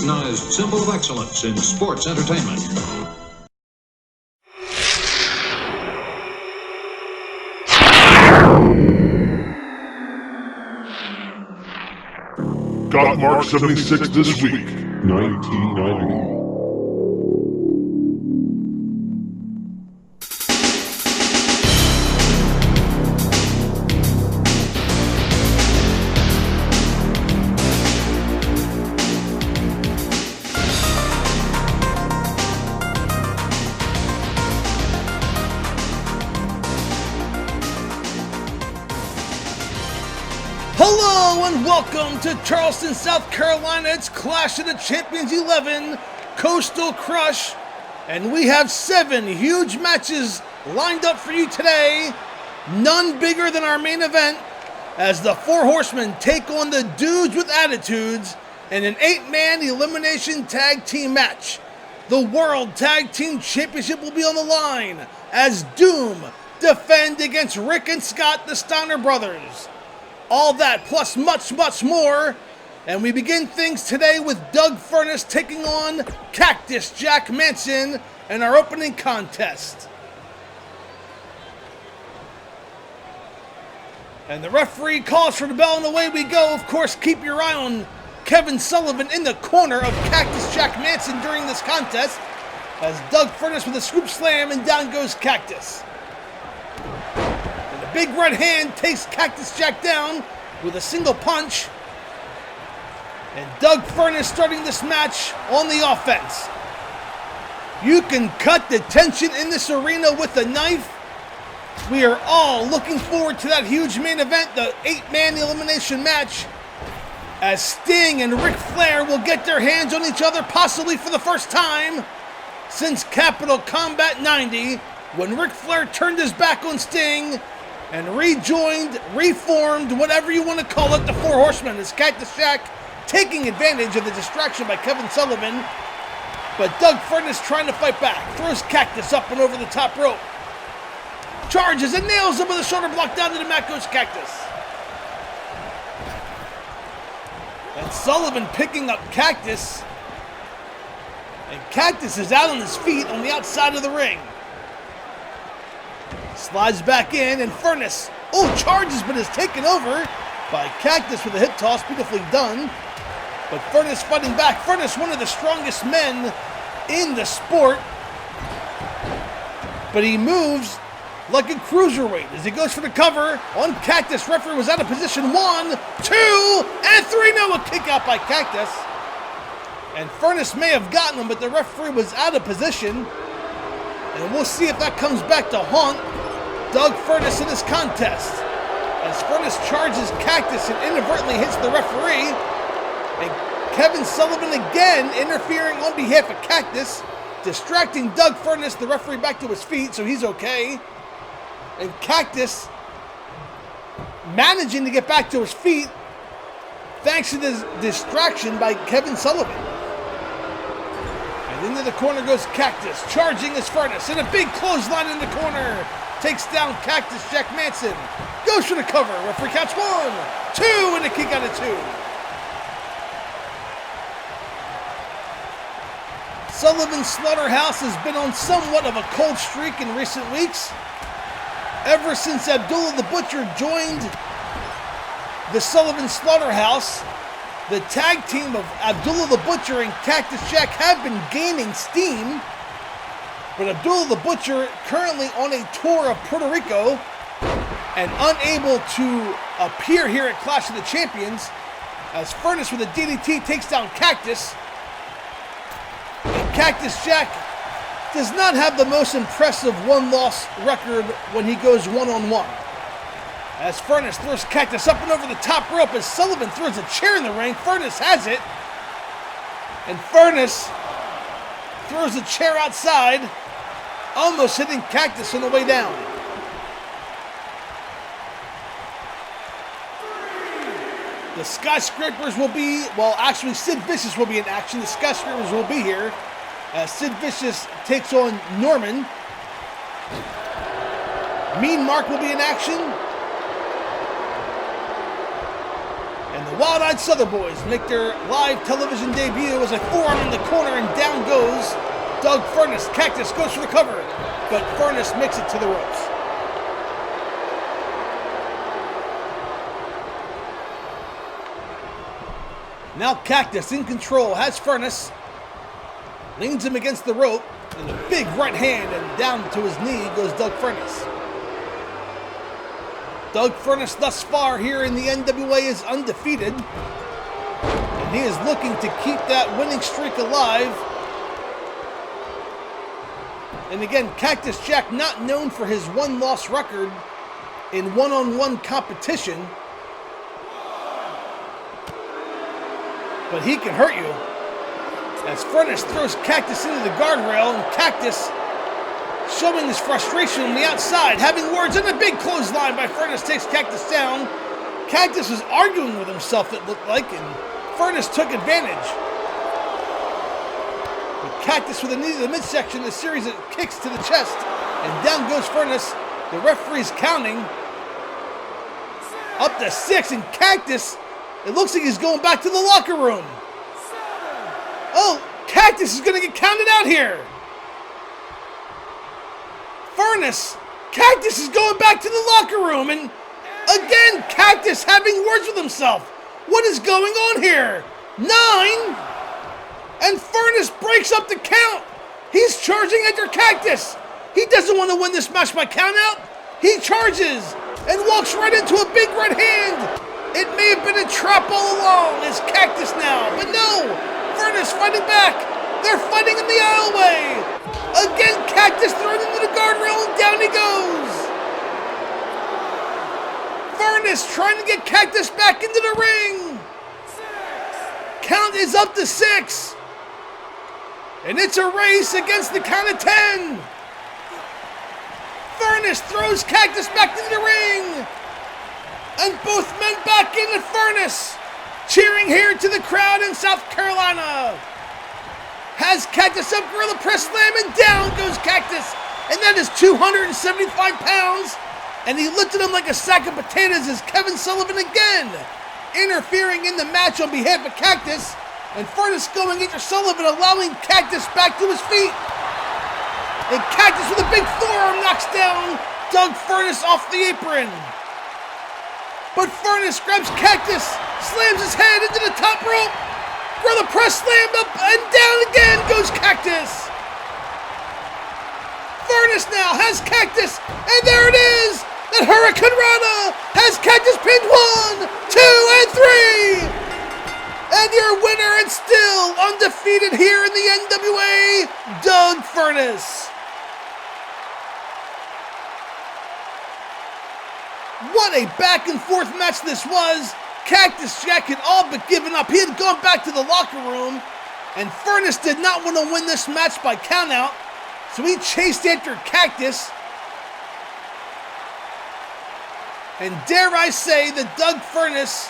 recognized symbol of excellence in sports entertainment. Gotmark76 this week, 1990. Hello and welcome to Charleston, South Carolina. It's Clash of the Champions 11, Coastal Crush, and we have 7 huge matches lined up for you today. None bigger than our main event, as the 4 Horsemen take on the Dudes with Attitudes in an 8-man elimination tag team match. The World Tag Team Championship will be on the line as Doom defend against Rick and Scott, the Steiner brothers. All that plus much, much more. And we begin things today with Doug Furnas taking on Cactus Jack Madsen in our opening contest. And the referee calls for the bell and away we go. Of course, keep your eye on Kevin Sullivan in the corner of Cactus Jack Madsen during this contest, as Doug Furnas with a scoop slam and down goes Cactus. Big right hand takes Cactus Jack down with a single punch. And Doug Furnas starting this match on the offense. You can cut the tension in this arena with a knife. We are all looking forward to that huge main event, the 8-man elimination match, as Sting and Ric Flair will get their hands on each other possibly for the first time since Capital Combat 90, when Ric Flair turned his back on Sting and rejoined, reformed, whatever you want to call it, the 4 Horsemen, as Cactus Jack taking advantage of the distraction by Kevin Sullivan. But Doug Furnas trying to fight back, throws Cactus up and over the top rope. Charges and nails him with a shoulder block down to the mat goes Cactus. And Sullivan picking up Cactus. And Cactus is out on his feet on the outside of the ring. Slides back in, and Furnas, charges, but is taken over by Cactus with a hip toss, beautifully done. But Furnas fighting back. Furnas, one of the strongest men in the sport. But he moves like a cruiserweight as he goes for the cover on Cactus. Referee was out of position. 1, 2, and 3. No, a kick out by Cactus. And Furnas may have gotten him, but the referee was out of position. And we'll see if that comes back to haunt Doug Furnas in this contest, as Furnas charges Cactus and inadvertently hits the referee. And Kevin Sullivan again interfering on behalf of Cactus, distracting Doug Furnas, the referee, back to his feet, so he's okay. And Cactus managing to get back to his feet thanks to this distraction by Kevin Sullivan. And into the corner goes Cactus, charging his Furnas, and a big clothesline in the corner. Takes down Cactus Jack Madsen. Goes for the cover. Referee counts 1, 2, and a kick out of 2. Sullivan's Slaughterhouse has been on somewhat of a cold streak in recent weeks. Ever since Abdullah the Butcher joined the Sullivan Slaughterhouse, the tag team of Abdullah the Butcher and Cactus Jack have been gaining steam. But Abdullah the Butcher currently on a tour of Puerto Rico and unable to appear here at Clash of the Champions, as Furnas with a DDT takes down Cactus. And Cactus Jack does not have the most impressive one-loss record when he goes one-on-one. As Furnas throws Cactus up and over the top rope as Sullivan throws a chair in the ring. Furnas has it. And Furnas throws a chair outside, almost hitting Cactus on the way down. The Skyscrapers will be, actually Sid Vicious will be in action. The Skyscrapers will be here as Sid Vicious takes on Norman. Mean Mark will be in action. And the Wild-Eyed Southern Boys make their live television debut as a forearm in the corner, and down goes Doug Furnas. Cactus goes for the cover, but Furnas makes it to the ropes. Now Cactus in control, has Furnas, leans him against the rope, and a big right hand, and down to his knee goes Doug Furnas. Doug Furnas thus far here in the NWA is undefeated, and he is looking to keep that winning streak alive. And again, Cactus Jack not known for his one-loss record in one-on-one competition, but he can hurt you. As Furnas throws Cactus into the guardrail, and Cactus showing his frustration on the outside, having words, and a big clothesline by Furnas takes Cactus down. Cactus was arguing with himself, it looked like, and Furnas took advantage. But Cactus with a knee to the midsection, a series of kicks to the chest, and down goes Furnas. The referee's counting. Up to 6, and Cactus, it looks like he's going back to the locker room. Oh, Cactus is going to get counted out here. Cactus is going back to the locker room, and again, Cactus having words with himself. What is going on here? 9, and Furnas breaks up the count. He's charging after Cactus. He doesn't want to win this match by countout. He charges and walks right into a big right hand. It may have been a trap all along. It's Cactus now, but no, Furnas fighting back. They're fighting in the aisleway. Again, Cactus thrown into the guardrail, and down he goes. Furnas trying to get Cactus back into the ring. Count is up to 6. And it's a race against the count of 10. Furnas throws Cactus back into the ring. And both men back into Furnas. Cheering here to the crowd in South Carolina. Has Cactus up, gorilla press slam, and down goes Cactus. And that is 275 pounds. And he lifted him like a sack of potatoes as Kevin Sullivan again interfering in the match on behalf of Cactus. And Furnas going after Sullivan, allowing Cactus back to his feet. And Cactus with a big forearm knocks down Doug Furnas off the apron. But Furnas grabs Cactus, slams his head into the top rope. Gorilla press slammed up, and down again goes Cactus. Furnas now has Cactus, and there it is. That Hurricane Rana has Cactus pinned 1, 2, and 3. And your winner and still undefeated here in the NWA, Doug Furnas. What a back and forth match this was. Cactus Jack had all but given up. He had gone back to the locker room, and Furnas did not want to win this match by countout, so he chased after Cactus. And dare I say that Doug Furnas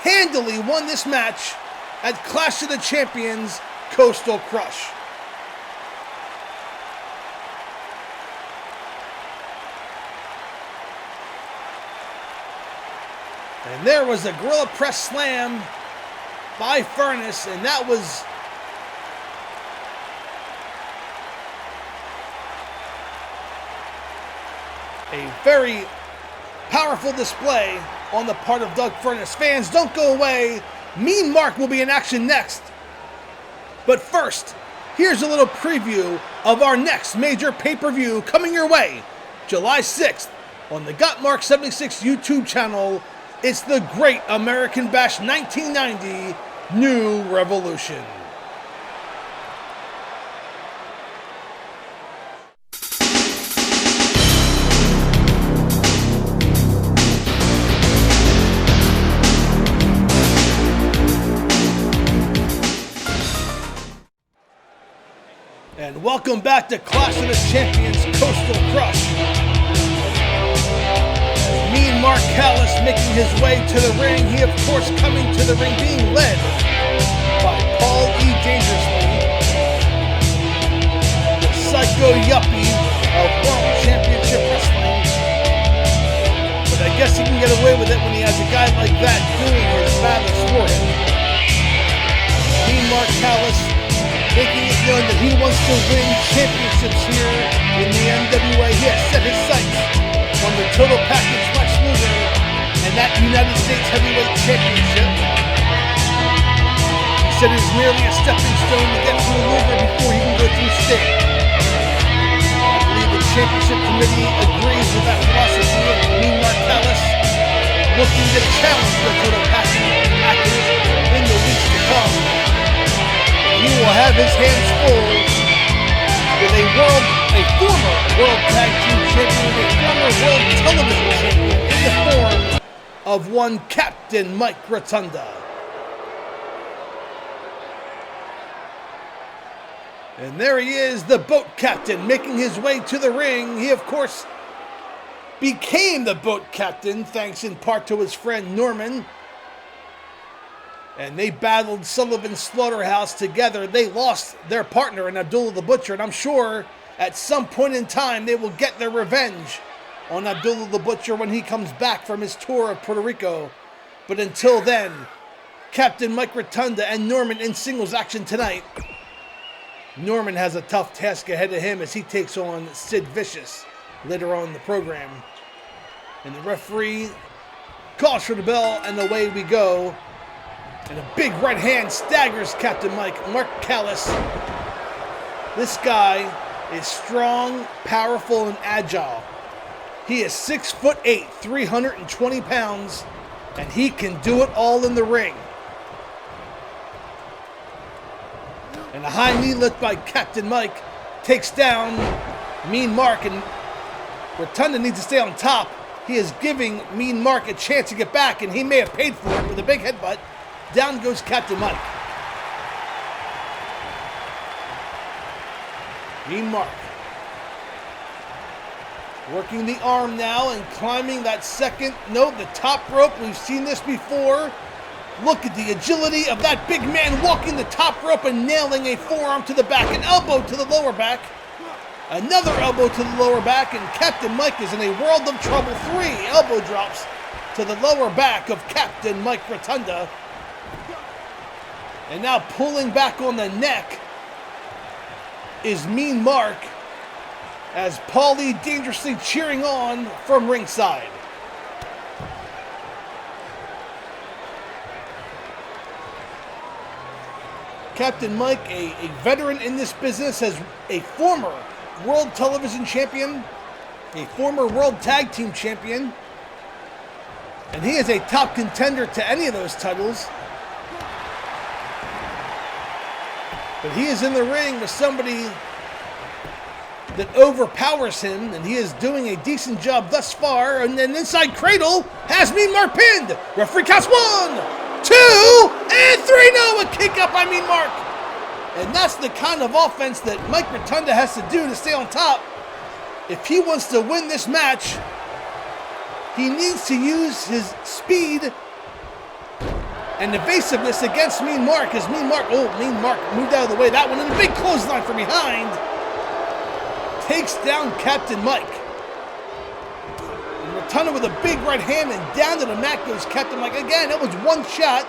handily won this match at Clash of the Champions Coastal Crush. And there was a gorilla press slam by Furnas, and that was a very powerful display on the part of Doug Furnas. Fans, don't go away. Mean Mark will be in action next. But first, here's a little preview of our next major pay-per-view coming your way July 6th on the Gotmark76 YouTube channel. It's the Great American Bash 1990 New Revolution. And welcome back to Clash of the Champions Coastal Crush. Mean Mark Callis making his way to the ring. He, of course, coming to the ring being led by Paul E. Dangerously, the psycho yuppie of World Championship Wrestling. But I guess he can get away with it when he has a guy like that doing his battlers for him. Mean Mark Callous making it known that he wants to win championships here in the NWA. He has set his sights on the total package Lex Luger and that United States Heavyweight Championship. He said it's merely a stepping stone to get to the Luger before he can go through Sting. I believe the championship committee agrees with that philosophy, and Mean Mark Callous looking to challenge the total package in the weeks to come. He will have his hands full with a former World Tag Team Champion, a former World Television Champion in the form of one Captain Mike Rotunda. And there he is, the boat captain, making his way to the ring. He, of course, became the boat captain thanks in part to his friend Norman. And they battled Sullivan Slaughterhouse together. They lost their partner in Abdullah the Butcher, and I'm sure at some point in time they will get their revenge on Abdullah the Butcher when he comes back from his tour of Puerto Rico. But until then, Captain Mike Rotunda and Norman in singles action tonight. Norman has a tough task ahead of him as he takes on Sid Vicious later on in the program. And the referee calls for the bell, and away we go. And a big right hand staggers Captain Mike. Mark Callous. This guy is strong, powerful, and agile. He is 6'8", 320 pounds, and he can do it all in the ring. And a high knee lift by Captain Mike takes down Mean Mark, and Rotunda needs to stay on top. He is giving Mean Mark a chance to get back, and he may have paid for it with a big headbutt. Down goes Captain Mike. Mean Mark working the arm now and climbing that the top rope. We've seen this before. Look at the agility of that big man walking the top rope and nailing a forearm to the back, an elbow to the lower back, another elbow to the lower back, and Captain Mike is in a world of trouble. 3 elbow drops to the lower back of Captain Mike Rotunda. And now pulling back on the neck is Mean Mark as Paulie dangerously cheering on from ringside. Captain Mike, a veteran in this business, as a former World Television Champion, a former World Tag Team Champion, and he is a top contender to any of those titles. But he is in the ring with somebody that overpowers him, and he is doing a decent job thus far. And then inside cradle has Mean Mark pinned. Referee counts 1, 2, and 3. No, a kick up by Mean Mark. And that's the kind of offense that Mike Rotunda has to do to stay on top. If he wants to win this match, he needs to use his speed and evasiveness against Mean Mark, as Mean Mark moved out of the way. That one, and a big clothesline from behind takes down Captain Mike. And Rotunda with a big right hand, and down to the mat goes Captain Mike. Again, that was one shot.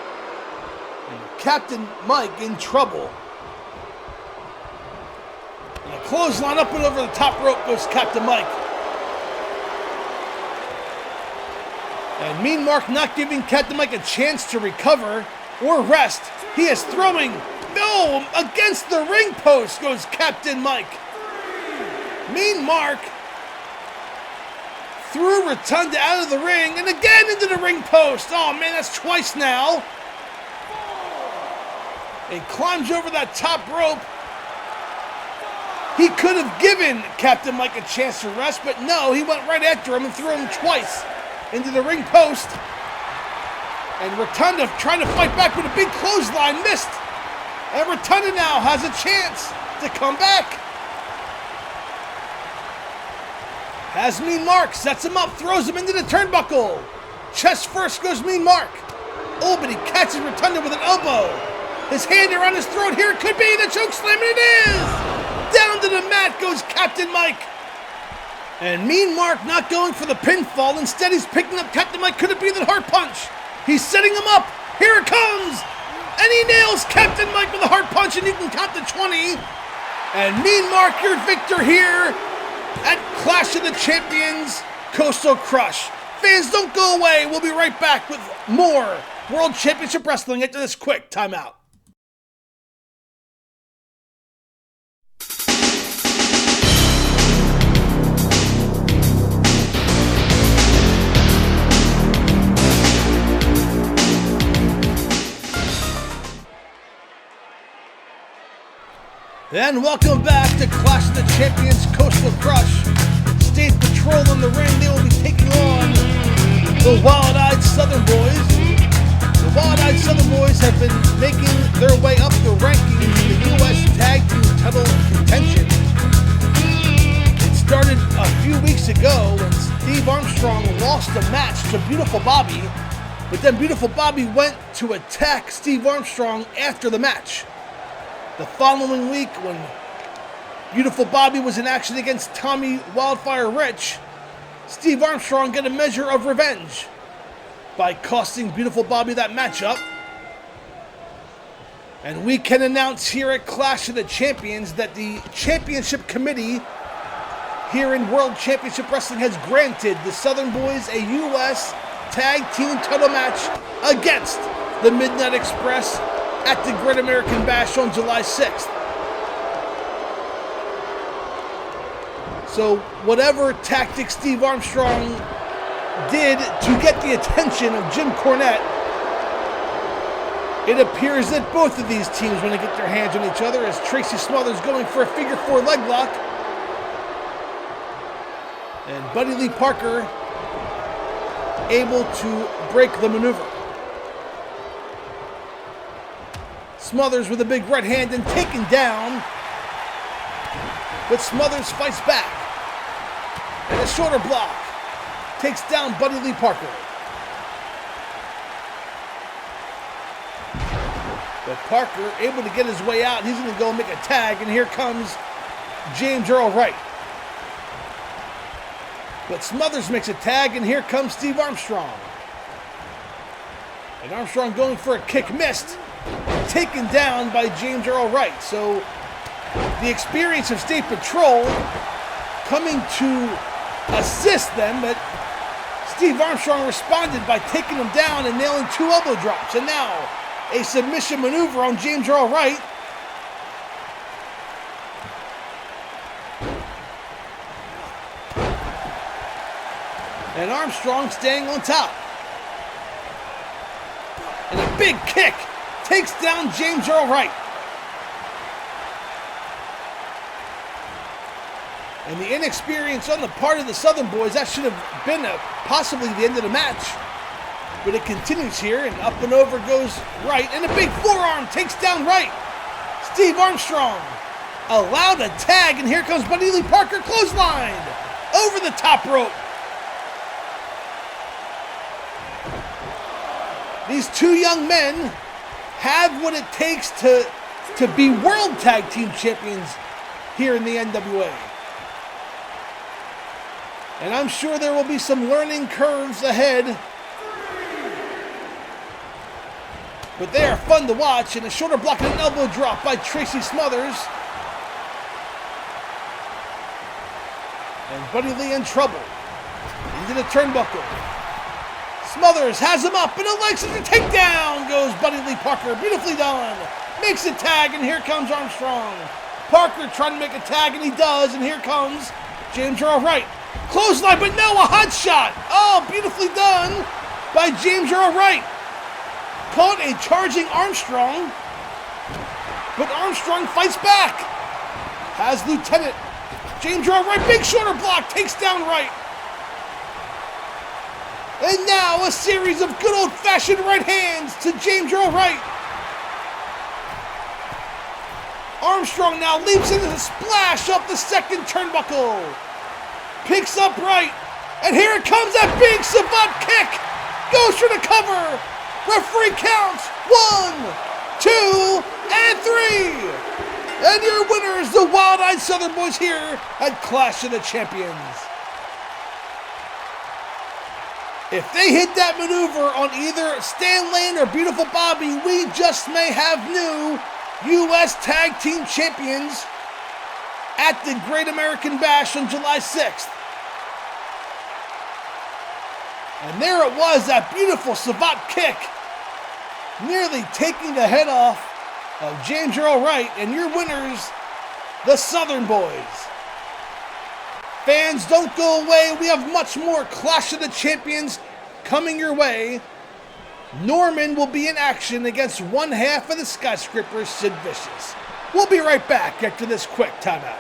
And Captain Mike in trouble. And a clothesline up and over the top rope goes Captain Mike. And Mean Mark not giving Captain Mike a chance to recover or rest. He is throwing, against the ring post goes Captain Mike. Mean Mark threw Rotunda out of the ring and again into the ring post. Oh man, that's twice now. He climbs over that top rope. He could have given Captain Mike a chance to rest, but no, he went right after him and threw him twice into the ring post. And Rotunda trying to fight back with a big clothesline, missed. And Rotunda now has a chance to come back. Has Mean Mark, sets him up, throws him into the turnbuckle. Chest first goes Mean Mark. Oh, but he catches Rotunda with an elbow. His hand around his throat, here it could be the choke slam, and it is! Down to the mat goes Captain Mike. And Mean Mark not going for the pinfall. Instead, he's picking up Captain Mike. Could it be the heart punch? He's setting him up. Here it comes! And he nails Captain Mike with a hard punch, and you can count to 20. And Mean Mark, your victor here at Clash of the Champions Coastal Crush. Fans, don't go away. We'll be right back with more World Championship Wrestling after this quick timeout. And welcome back to Clash of the Champions Coastal Crush. State Patrol in the ring. They will be taking on the Wild-Eyed Southern Boys. The Wild-Eyed Southern Boys have been making their way up the rankings in the U.S. Tag Team title contention. It started a few weeks ago when Steve Armstrong lost a match to Beautiful Bobby, but then Beautiful Bobby went to attack Steve Armstrong after the match. The following week, when Beautiful Bobby was in action against Tommy Wildfire Rich, Steve Armstrong got a measure of revenge by costing Beautiful Bobby that matchup. And we can announce here at Clash of the Champions that the Championship Committee here in World Championship Wrestling has granted the Southern Boys a U.S. Tag Team title match against the Midnight Express at the Great American Bash on July 6th. So whatever tactics Steve Armstrong did to get the attention of Jim Cornette, it appears that both of these teams want to get their hands on each other, as Tracy Smothers going for a figure 4 leg lock. And Buddy Lee Parker able to break the maneuver. Smothers with a big right hand and taken down, but Smothers fights back. And a shoulder block takes down Buddy Lee Parker. But Parker able to get his way out. He's going to go make a tag, and here comes James Earl Wright. But Smothers makes a tag, and here comes Steve Armstrong. And Armstrong going for a kick, missed. Taken down by James Earl Wright. So the experience of State Patrol coming to assist them, but Steve Armstrong responded by taking him down and nailing 2 elbow drops. And now a submission maneuver on James Earl Wright. And Armstrong staying on top. And a big kick takes down James Earl Wright. And the inexperience on the part of the Southern Boys, that should have been possibly the end of the match. But it continues here, and up and over goes Wright, and a big forearm takes down Wright. Steve Armstrong allowed a tag, and here comes Buddy Lee Parker, clotheslined over the top rope. These 2 young men have what it takes to be World Tag Team Champions here in the NWA. And I'm sure there will be some learning curves ahead. But they are fun to watch, and a shoulder block and an elbow drop by Tracy Smothers. And Buddy Lee in trouble. Into the turnbuckle. Smothers has him up, and a leg scissor takedown goes Buddy Lee Parker. Beautifully done. Makes a tag, and here comes Armstrong. Parker trying to make a tag, and he does, and here comes James Earl Wright. Clothesline, but no, a hot shot. Oh, beautifully done by James Earl Wright. Caught a charging Armstrong, but Armstrong fights back. Has Lieutenant James Earl Wright, big shoulder block, takes down Wright. And now a series of good old-fashioned right hands to James Earl Wright. Armstrong now leaps into the splash up the second turnbuckle. Picks up Wright. And here it comes, that big savant kick. Goes for the cover. Referee counts 1, 2, and 3. And your winners, the Wild-Eyed Southern Boys here at Clash of the Champions. If they hit that maneuver on either Stan Lane or Beautiful Bobby, we just may have new U.S. Tag Team Champions at the Great American Bash on July 6th. And there it was, that beautiful savant kick, nearly taking the head off of James Earl Wright, and your winners, the Southern Boys. Fans, don't go away. We have much more Clash of the Champions coming your way. Norman will be in action against one half of the Skyscrapers, Sid Vicious. We'll be right back after this quick timeout.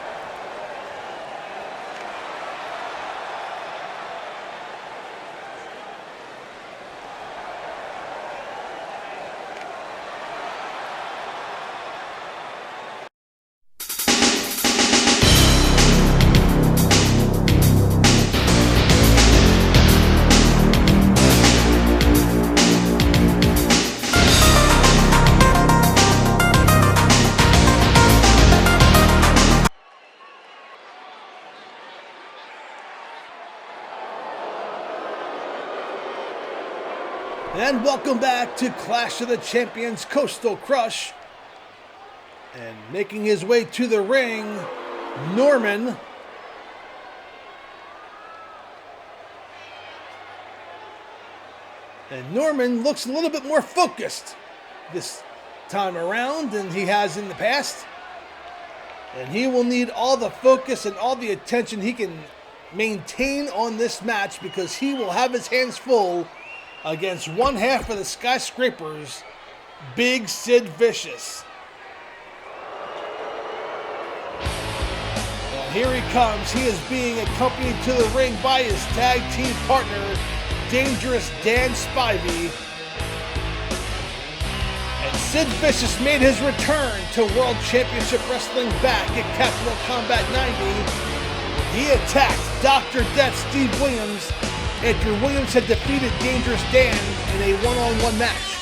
And welcome back to Clash of the Champions Coastal Crush. And making his way to the ring, Norman. And Norman looks a little bit more focused this time around than he has in the past. And he will need all the focus and all the attention he can maintain on this match, because he will have his hands full against one half of the Skyscrapers, Big Sid Vicious. Now here he comes. He is being accompanied to the ring by his tag team partner, Dangerous Dan Spivey. And Sid Vicious made his return to World Championship Wrestling back at Capital Combat 90. He attacked Dr. Death Steve Williams after Williams had defeated Dangerous Dan in a one-on-one match.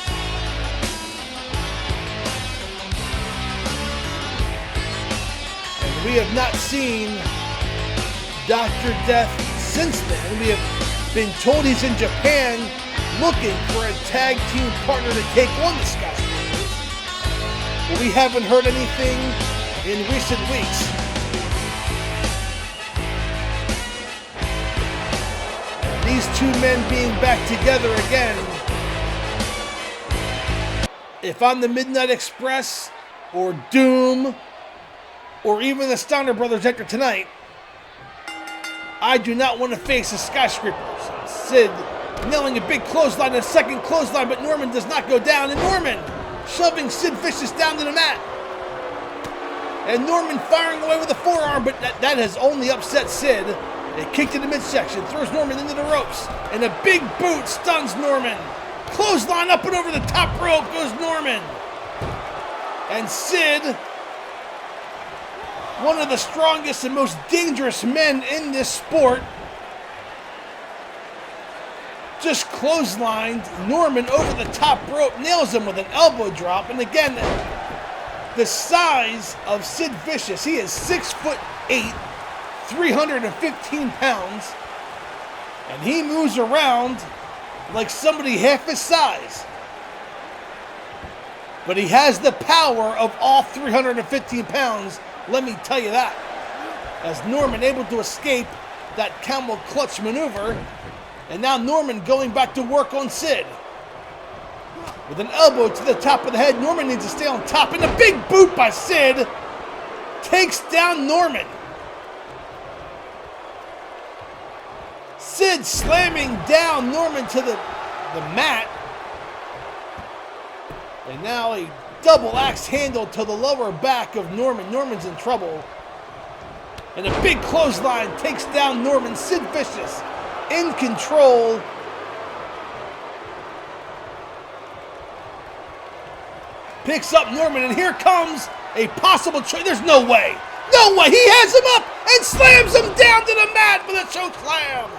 And we have not seen Dr. Death since then. We have been told he's in Japan looking for a tag team partner to take on the Skyscrapers, but we haven't heard anything in recent weeks. These two men being back together again. If I'm the Midnight Express or Doom or even the Steiner Brothers after tonight, I do not want to face the Skyscrapers. Sid nailing a big clothesline, a second clothesline, but Norman does not go down. And Norman shoving Sid Vicious down to the mat. And Norman firing away with a forearm, but that has only upset Sid. A kick to the midsection, throws Norman into the ropes, and a big boot stuns Norman. Clothesline up and over the top rope goes Norman. And Sid, one of the strongest and most dangerous men in this sport, just clotheslined Norman over the top rope, nails him with an elbow drop. And again, the size of Sid Vicious, he is 6'8", 315 pounds, and he moves around like somebody half his size. But he has the power of all 315 pounds, let me tell you that. As Norman able to escape that camel clutch maneuver, and now Norman going back to work on Sid. With an elbow to the top of the head, Norman needs to stay on top, and a big boot by Sid takes down Norman. Sid slamming down Norman to the mat. And now a double axe handle to the lower back of Norman. Norman's in trouble. And a big clothesline takes down Norman. Sid Vicious in control. Picks up Norman, and here comes a possible choice. There's no way. No way. He has him up and slams him down to the mat with a choke slam.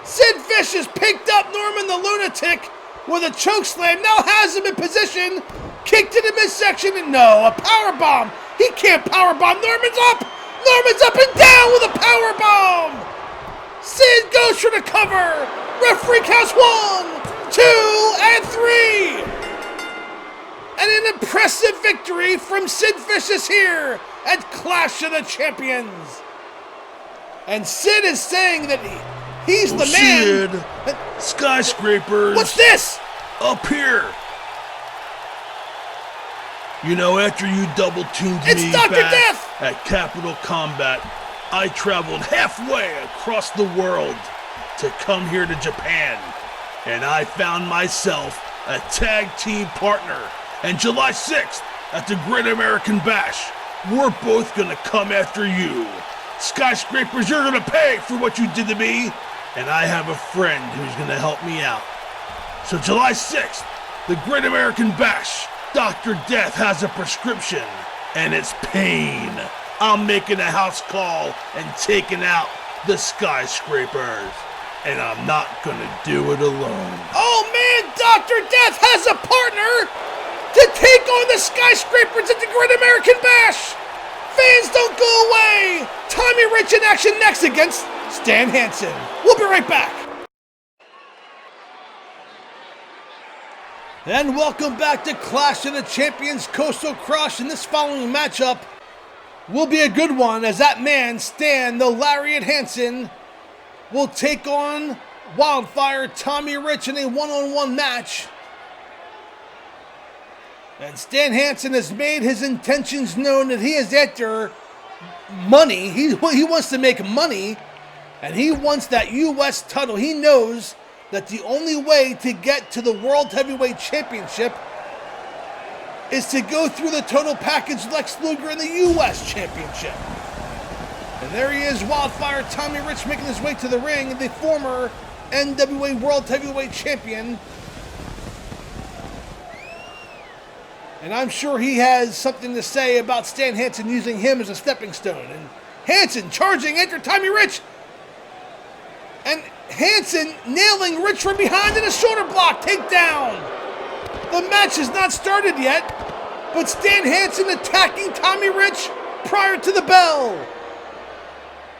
Sid Vicious picked up Norman the Lunatic with a choke slam. Now has him in position. Kick to the midsection, and no, a power bomb. He can't power bomb. Norman's up. Norman's up and down with a power bomb. Sid goes Goes for the cover. Referee counts 1, 2, and 3. And an impressive victory from Sid Vicious here at Clash of the Champions. And Sid is saying that he's the man. Sid, skyscrapers. What's this? Up here. You know, after you double-teamed It's me Dr. back Death! at Capital Combat, I traveled halfway across the world to come here to Japan, and I found myself a tag team partner. And July 6th, at the Great American Bash, we're both gonna come after you. Skyscrapers, you're gonna pay for what you did to me, and I have a friend who's gonna help me out. So July 6th, the Great American Bash, Dr. Death has a prescription, and it's pain. I'm making a house call and taking out the skyscrapers, and I'm not gonna do it alone. Oh man, Dr. Death has a partner to take on the skyscrapers at the Great American Bash. Fans, don't go away. Tommy Rich in action next against Stan Hansen. We'll be right back. And welcome back to Clash of the Champions Coastal Crush. And this following matchup will be a good one, as that man, Stan the Lariat Hansen, will take on Wildfire Tommy Rich in a one-on-one match. And Stan Hansen has made his intentions known that he is after money. He wants to make money, and he wants that U.S. title. He knows that the only way to get to the World Heavyweight Championship is to go through the total package Lex Luger in the U.S. Championship. And there he is, Wildfire Tommy Rich, making his way to the ring, the former NWA World Heavyweight Champion. And I'm sure he has something to say about Stan Hansen using him as a stepping stone. And Hansen charging after Tommy Rich. And Hansen nailing Rich from behind in a shoulder block takedown. The match has not started yet, but Stan Hansen attacking Tommy Rich prior to the bell.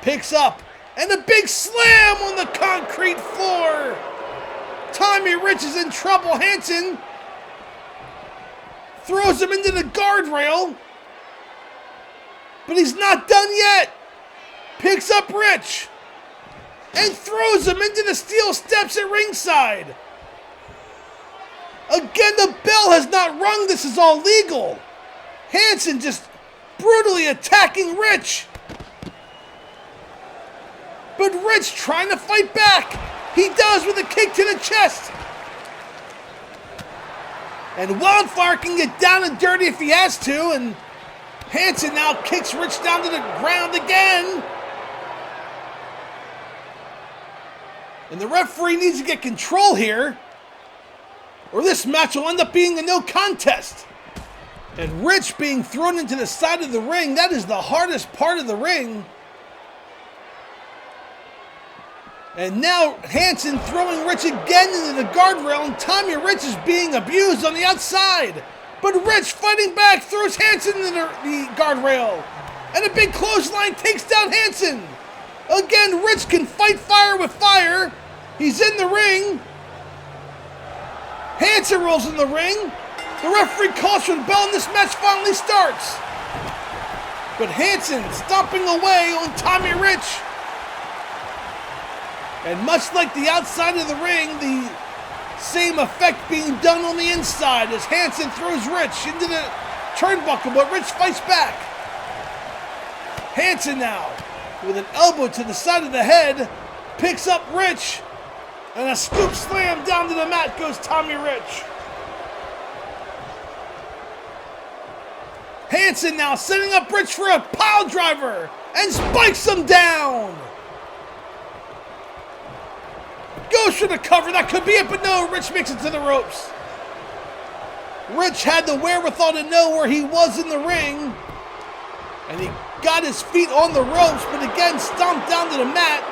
Picks up, and a big slam on the concrete floor. Tommy Rich is in trouble. Hansen throws him into the guardrail, but he's not done yet. Picks up Rich and throws him into the steel steps at ringside. Again, the bell has not rung. This is all legal. Hansen just brutally attacking Rich. But Rich trying to fight back. He does with a kick to the chest. And Wildfire can get down and dirty if he has to. And Hansen now kicks Rich down to the ground again. And the referee needs to get control here, or this match will end up being a no contest. And Rich being thrown into the side of the ring, that is the hardest part of the ring. And now Hansen throwing Rich again into the guardrail, and Tommy Rich is being abused on the outside. But Rich fighting back throws Hansen into the guardrail. And a big clothesline takes down Hansen. Again, Rich can fight fire with fire. He's in the ring. Hansen rolls in the ring. The referee calls for the bell and this match finally starts. But Hansen stomping away on Tommy Rich. And much like the outside of the ring, the same effect being done on the inside as Hansen throws Rich into the turnbuckle, but Rich fights back. Hansen now, with an elbow to the side of the head, picks up Rich, and a scoop slam down to the mat goes Tommy Rich. Hansen now setting up Rich for a pile driver and spikes him down. Goes for the cover, that could be it, but no, Rich makes it to the ropes. Rich had the wherewithal to know where he was in the ring, and he got his feet on the ropes, but again stomped down to the mat.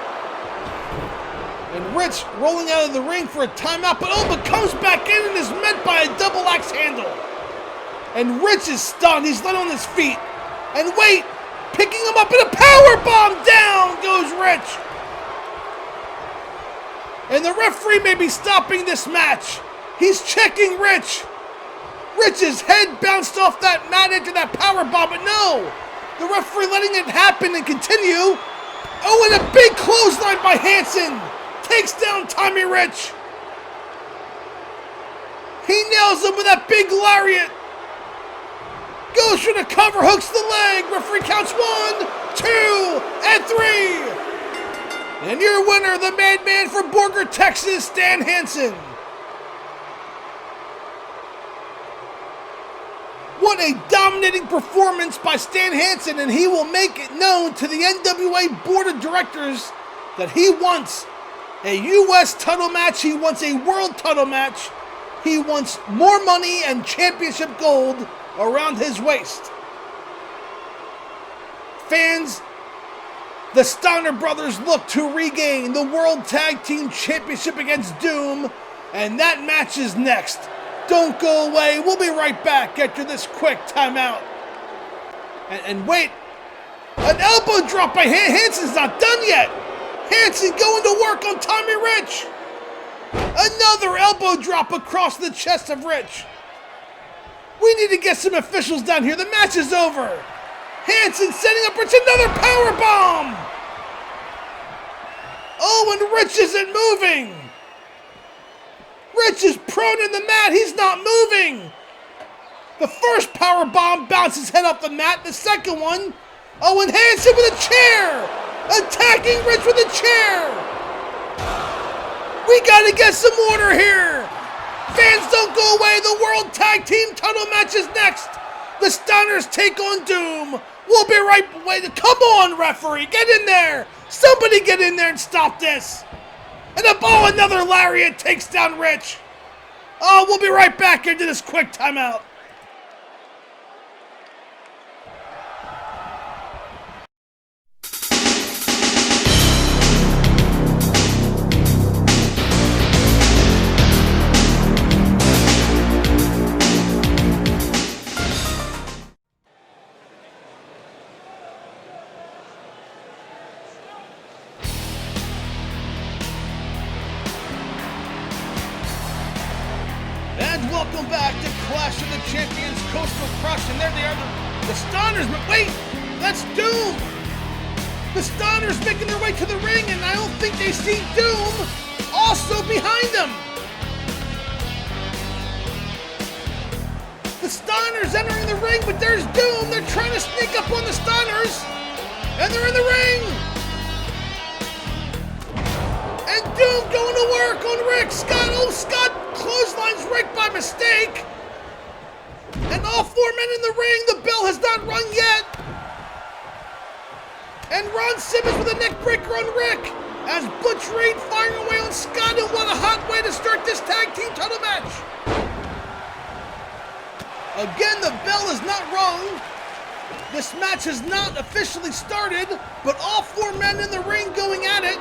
And Rich rolling out of the ring for a timeout, but comes back in and is met by a double axe handle. And Rich is stunned, he's not on his feet. And wait, picking him up in a power bomb, down goes Rich. And the referee may be stopping this match. He's checking Rich. Rich's head bounced off that mat into that powerbomb, but no. The referee letting it happen and continue. Oh, and a big clothesline by Hansen. Takes down Tommy Rich. He nails him with that big lariat. Goes for the cover, hooks the leg. Referee counts 1, 2, and 3. And your winner, the madman from Borger, Texas, Stan Hansen. What a dominating performance by Stan Hansen, and he will make it known to the NWA Board of Directors that he wants a U.S. title match, he wants a world title match, he wants more money and championship gold around his waist. Fans, the Steiner brothers look to regain the World Tag Team Championship against Doom, and that match is next. Don't go away. We'll be right back after this quick timeout. And wait, an elbow drop by Hansen's not done yet. Hansen going to work on Tommy Rich. Another elbow drop across the chest of Rich. We need to get some officials down here. The match is over. Hansen setting up Rich, another power bomb. Oh, and Rich isn't moving. Rich is prone in the mat. He's not moving. The first power bomb bounces head up the mat. The second one, oh, and Hansen with a chair. Attacking Rich with a chair. We got to get some order here. Fans, don't go away. The World Tag Team title match is next. The Steiners take on Doom. We'll be right away. Come on, referee. Get in there. Somebody get in there and stop this. And another lariat takes down Rich. Oh, we'll be right back into this quick timeout. Welcome back to Clash of the Champions Coastal Crush, and there they are, the Steiners, but wait, that's Doom! The Steiners making their way to the ring, and I don't think they see Doom also behind them! The Steiners entering the ring, but there's Doom! They're trying to sneak up on the Steiners, and they're in the ring! And Doom going to work on Rick. Scott clotheslines Rick by mistake. And all 4 men in the ring. The bell has not rung yet. And Ron Simmons with a neck breaker on Rick. As Butch Reed firing away on Scott. And what a hot way to start this tag team title match. Again, the bell is not rung. This match has not officially started. But all 4 men in the ring going at it.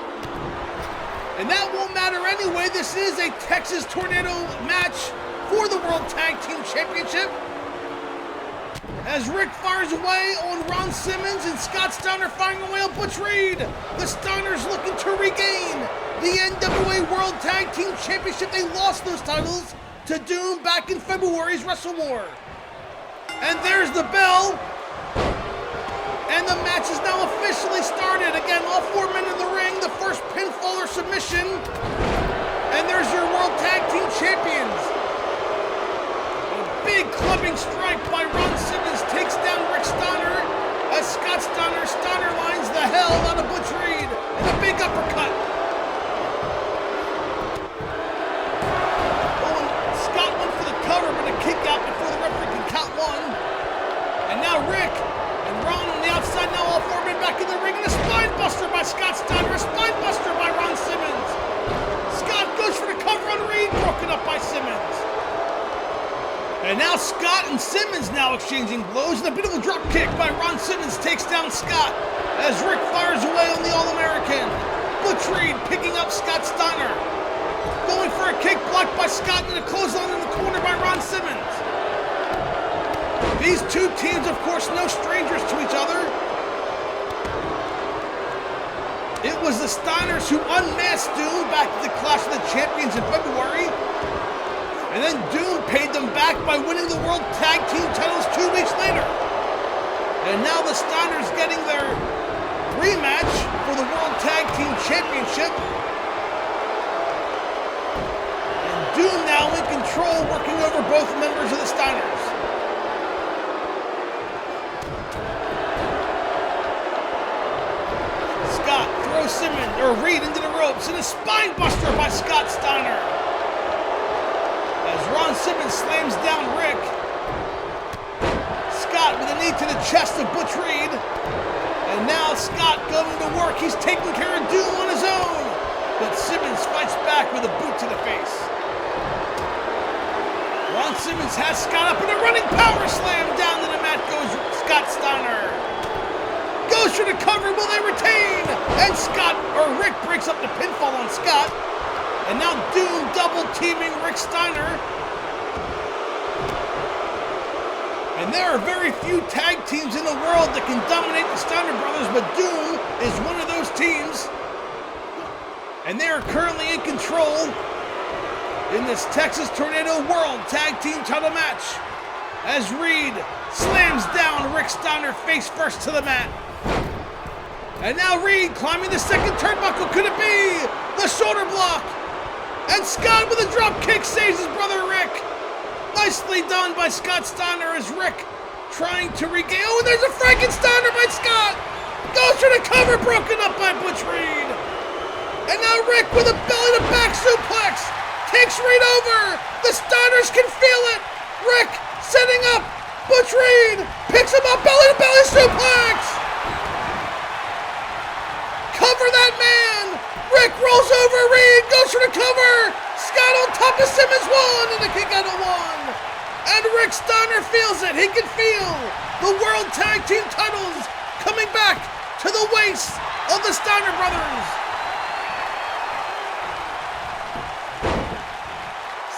And that won't matter anyway. This is a Texas Tornado match for the World Tag Team Championship. As Rick fires away on Ron Simmons and Scott Steiner firing away on Butch Reed. The Steiners looking to regain the NWA World Tag Team Championship. They lost those titles to Doom back in February's Wrestle War. And there's the bell. And the match is now officially started. Again, all 4 men in the ring. The first pinfall or submission. And there's your World Tag Team Champions. A big clubbing strike by Ron Simmons takes down Rick Steiner. As Scott Steiner lines the hell out of Butch Reed. And a big uppercut. Oh, and Scott went for the cover, but a kick out before the referee can count 1. And now Rick and Ron on the outside, now all 4 men back in the ring, and a spine buster by Scott Steiner, a spine buster by Ron Simmons. Scott goes for the cover on Reed, broken up by Simmons. And now Scott and Simmons now exchanging blows, and a beautiful drop kick by Ron Simmons takes down Scott as Rick fires away on the All-American. Butch Reed picking up Scott Steiner. Going for a kick blocked by Scott and a clothesline in the corner by Ron Simmons. These two teams, of course, no strangers to each other. It was the Steiners who unmasked Doom back at the Clash of the Champions in February. And then Doom paid them back by winning the World Tag Team titles 2 weeks later. And now the Steiners getting their rematch for the World Tag Team Championship. And Doom now in control, working over both members of the Steiners. Scott throws Reed into the ropes and a spine buster by Scott Steiner. As Ron Simmons slams down Rick. Scott with a knee to the chest of Butch Reed. And now Scott going to work. He's taking care of Doom on his own. But Simmons fights back with a boot to the face. Ron Simmons has Scott up in a running power slam. Down to the mat goes Scott Steiner. Goes for the cover, will they retain? And Rick breaks up the pinfall on Scott. And now Doom double teaming Rick Steiner. And there are very few tag teams in the world that can dominate the Steiner brothers, but Doom is one of those teams. And they are currently in control in this Texas Tornado World Tag Team title match. As Reed slams down Rick Steiner face first to the mat. And now Reed climbing the second turnbuckle. Could it be the shoulder block? And Scott with a drop kick saves his brother Rick. Nicely done by Scott Steiner as Rick trying to regain. Oh, and there's a Frankensteiner by Scott. Goes for the cover, broken up by Butch Reed. And now Rick with a belly to back suplex. Takes Reed over. The Steiners can feel it. Rick setting up. Butch Reed picks him up, belly to belly suplex. Cover that man. Rick rolls over Reed, goes for the cover. Scott on top of Simmons, one, and a kick out of one. And Rick Steiner feels it. He can feel the World Tag Team titles coming back to the waist of the Steiner brothers.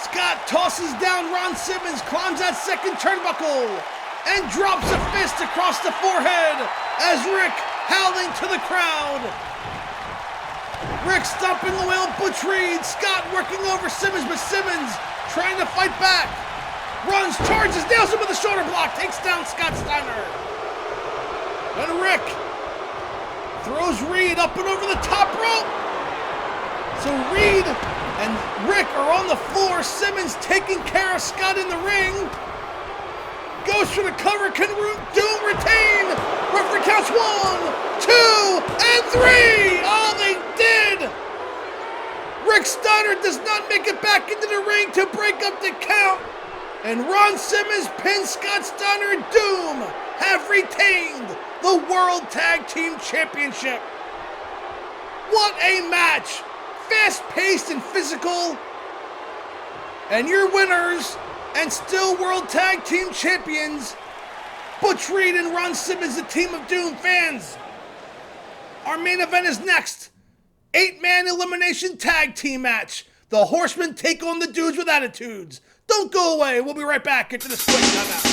Scott tosses down Ron Simmons, climbs that second turnbuckle, and drops a fist across the forehead as Rick howling to the crowd. Rick stomping away on Butch Reed. Scott working over Simmons, but Simmons trying to fight back. Runs, charges, nails him with a shoulder block, takes down Scott Steiner. And Rick throws Reed up and over the top rope. So Reed and Rick are on the floor. Simmons taking care of Scott in the ring. Goes for the cover. Can Doom retain? Referee counts 1, 2, and 3. Oh, they did. Rick Steiner does not make it back into the ring to break up the count. And Ron Simmons pins Scott Steiner and Doom have retained the World Tag Team Championship. What a match. Fast-paced and physical. And your winners and still World Tag Team Champions, Butch Reed and Ron Simmons, the Team of Doom fans. Our main event is next. 8-man elimination tag team match. The Horsemen take on the Dudes with Attitudes. Don't go away. We'll be right back after this quick timeout.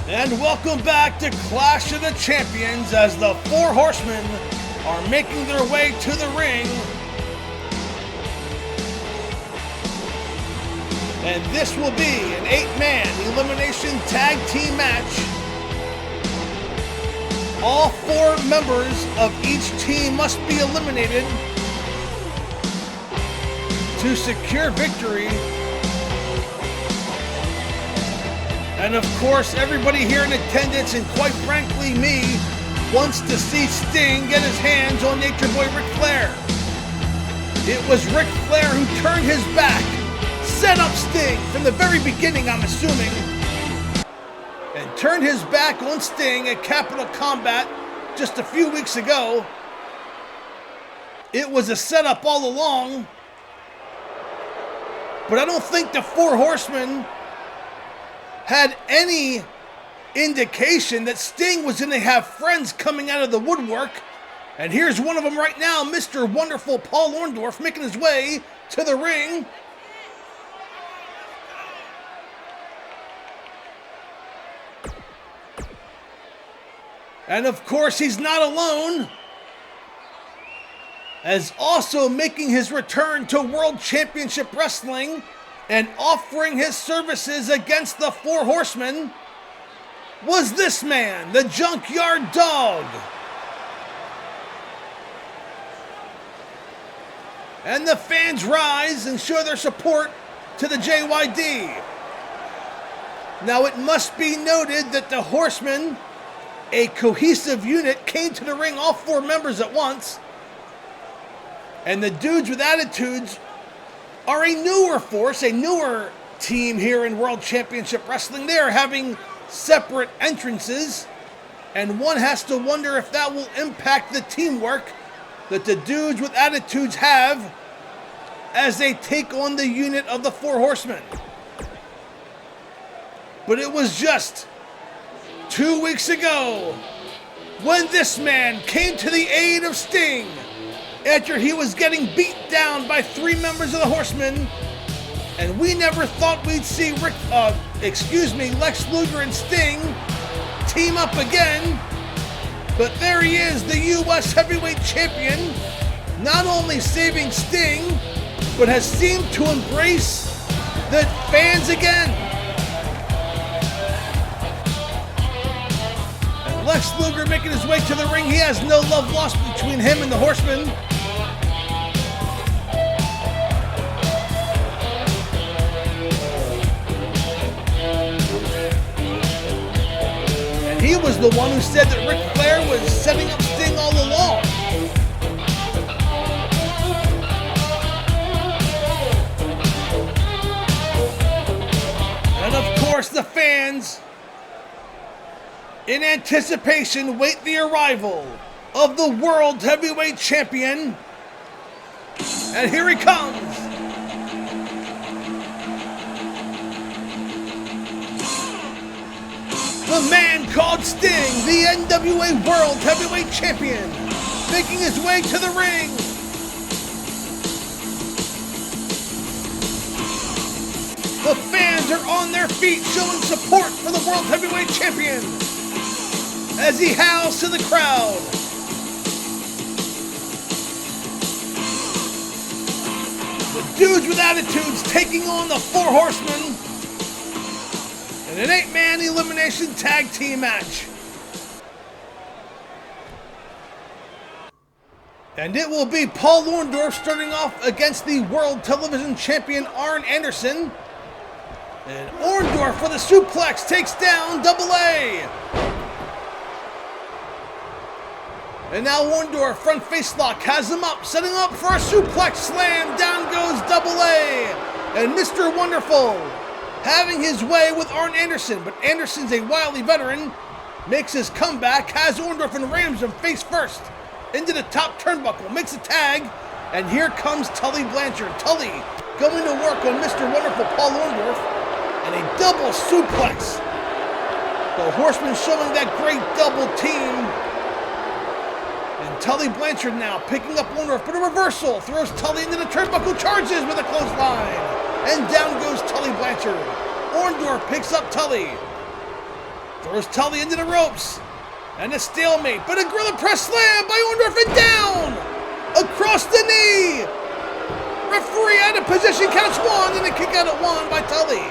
And welcome back to Clash of the Champions as the 4 Horsemen are making their way to the ring. And this will be an 8-man elimination tag team match. All 4 members of each team must be eliminated to secure victory. And of course, everybody here in attendance, and quite frankly me, wants to see Sting get his hands on Nature Boy Ric Flair. It was Ric Flair who turned his back, set up Sting from the very beginning, I'm assuming, and turned his back on Sting at Capital Combat just a few weeks ago. it was a setup all along. But I don't think the Four Horsemen had any indication that Sting was going to have friends coming out of the woodwork. And here's one of them right now, Mr. Wonderful Paul Orndorff, making his way to the ring. And of course, he's not alone, as also making his return to World Championship Wrestling and offering his services against the Four Horsemen was this man, the Junkyard Dog. And the fans rise and show their support to the JYD. Now it must be noted that the Horsemen, a cohesive unit, came to the ring, all four members at once. And the Dudes with Attitudes are a newer force, a newer team here in World Championship Wrestling. They are having separate entrances, and one has to wonder if that will impact the teamwork that the Dudes with Attitudes have as they take on the unit of the Four Horsemen. But it was just 2 weeks ago when this man came to the aid of Sting after he was getting beat down by three members of the Horsemen, and we never thought we'd see Lex Luger and Sting team up again. But there he is, the U.S. Heavyweight Champion, not only saving Sting, but has seemed to embrace the fans again. And Lex Luger making his way to the ring. He has no love lost between him and the Horsemen. He was the one who said that Ric Flair was setting up Sting all along. And of course the fans, in anticipation, wait the arrival of the World Heavyweight Champion. And here he comes. The man called Sting, the NWA World Heavyweight Champion, making his way to the ring. The fans are on their feet showing support for the World Heavyweight Champion as he howls to the crowd. The Dudes with Attitudes taking on the Four Horsemen in an 8-man elimination tag team match. And it will be Paul Orndorff starting off against the World Television Champion Arn Anderson. And Orndorff with a suplex takes down Double A. And now Orndorff, front face lock, has him up, setting up for a suplex slam. Down goes Double A. And Mr. Wonderful having his way with Arn Anderson, but Anderson's a wily veteran, makes his comeback, has Orndorff and rams him face first into the top turnbuckle, makes a tag, and here comes Tully Blanchard. Tully going to work on Mr. Wonderful Paul Orndorff, and a double suplex. The Horsemen showing that great double team. And Tully Blanchard now picking up Orndorff, but a reversal throws Tully into the turnbuckle, charges with a clothesline. And down goes Tully Blanchard. Orndorff picks up Tully. Throws Tully into the ropes. And a stalemate, but a gorilla press slam by Orndorff and down! Across the knee! Referee out of position, counts one, and a kick out at one by Tully.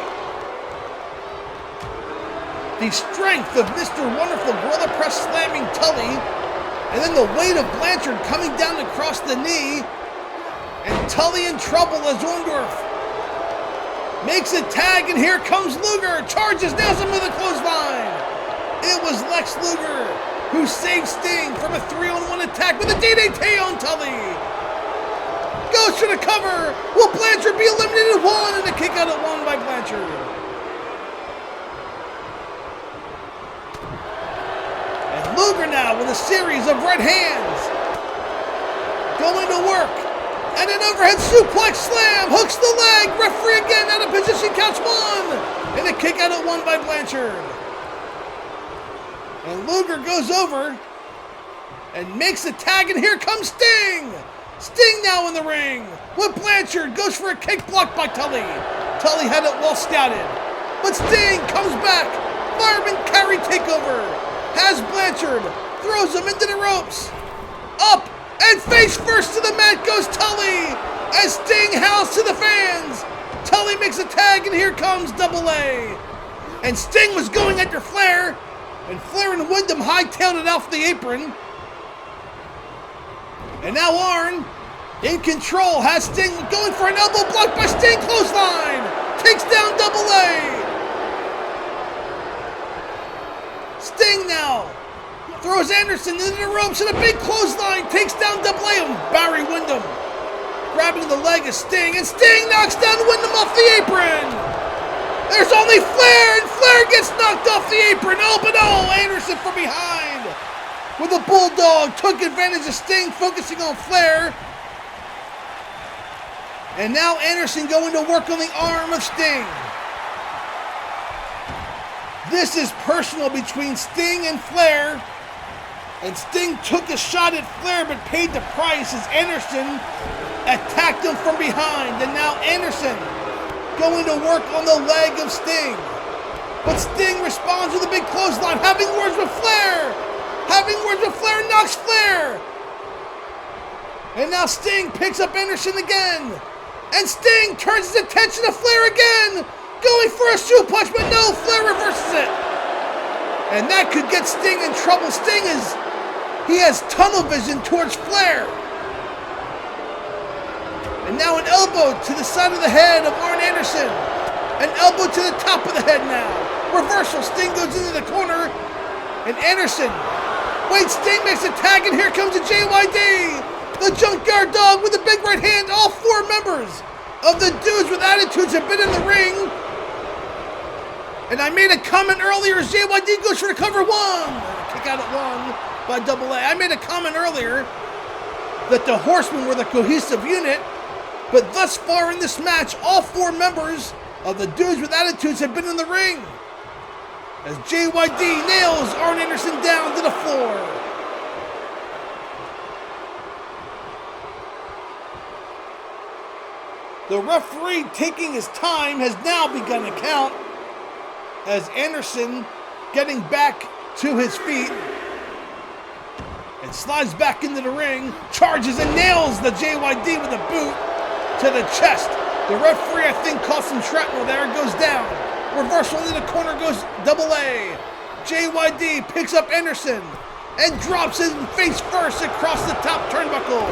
The strength of Mr. Wonderful gorilla press slamming Tully, and then the weight of Blanchard coming down across the knee, and Tully in trouble as Orndorff makes a tag, and here comes Luger. Charges, nails him with a clothesline. It was Lex Luger who saved Sting from a 3-on-1 attack with a DDT on Tully. Goes for the cover. Will Blanchard be eliminated? One, and a kick out at one by Blanchard. And Luger now with a series of red hands. going to work. And an overhead suplex slam, hooks the leg. Referee again out of position, counts 1. And a kick out at 1 by Blanchard. And Luger goes over and makes the tag, and here comes Sting. Sting now in the ring with Blanchard, goes for a kick blocked by Tully. Tully had it well scouted, but Sting comes back. Fireman carry takeover. Has Blanchard, throws him into the ropes. Up and face first to the mat goes Tully as Sting howls to the fans. Tully makes a tag, and here comes Double A. And Sting was going after Flair, and Flair and Windham hightailed it off the apron. And now Arn, in control, has Sting going for an elbow blocked by Sting. Clothesline, takes down Double A. Sting now throws Anderson into the ropes, and a big clothesline takes down Double A. And Barry Windham grabbing the leg of Sting, and Sting knocks down Windham off the apron. There's only Flair, and Flair gets knocked off the apron. Oh, but no, Anderson from behind with a bulldog took advantage of Sting, focusing on Flair. And now Anderson going to work on the arm of Sting. This is personal between Sting and Flair. And Sting took a shot at Flair but paid the price as Anderson attacked him from behind. And now Anderson going to work on the leg of Sting. But Sting responds with a big clothesline, having words with Flair. Knocks Flair. And now Sting picks up Anderson again. And Sting turns his attention to Flair again. Going for a suplex, but no, Flair reverses it. And that could get Sting in trouble. He has tunnel vision towards Flair. And now an elbow to the side of the head of Arn Anderson. An elbow to the top of the head now. Reversal, Sting goes into the corner. And Anderson, Sting makes a tag, and here comes a JYD. The Junkyard Dog with a big right hand. All 4 members of the Dudes with Attitudes have been in the ring. And I made a comment earlier as JYD goes for the cover 1. Kick out at 1 by Double A. I made a comment earlier that the Horsemen were the cohesive unit. But thus far in this match, all 4 members of the Dudes with Attitudes have been in the ring. As JYD nails Arn Anderson down to the floor. The referee, taking his time, has now begun to count as Anderson getting back to his feet and slides back into the ring, charges and nails the JYD with a boot to the chest. The referee, I think, caught some shrapnel there, goes down. Reversal into the corner goes Double A. JYD picks up Anderson and drops him face first across the top turnbuckle.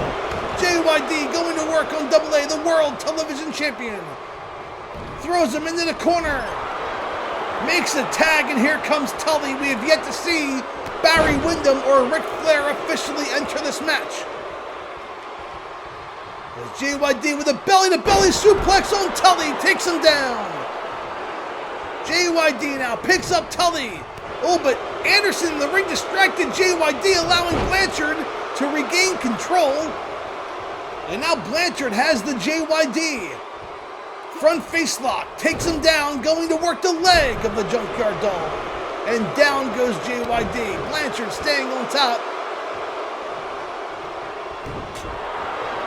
JYD going to work on Double A, the World Television Champion. Throws him into the corner. Makes a tag, and here comes Tully. We have yet to see Barry Windham or Ric Flair officially enter this match. As JYD with a belly-to-belly suplex on Tully takes him down. JYD now picks up Tully. Oh, but Anderson in the ring distracted JYD, allowing Blanchard to regain control. And now Blanchard has the JYD. Front face lock, takes him down, going to work the leg of the Junkyard Dog. And down goes JYD. Blanchard staying on top.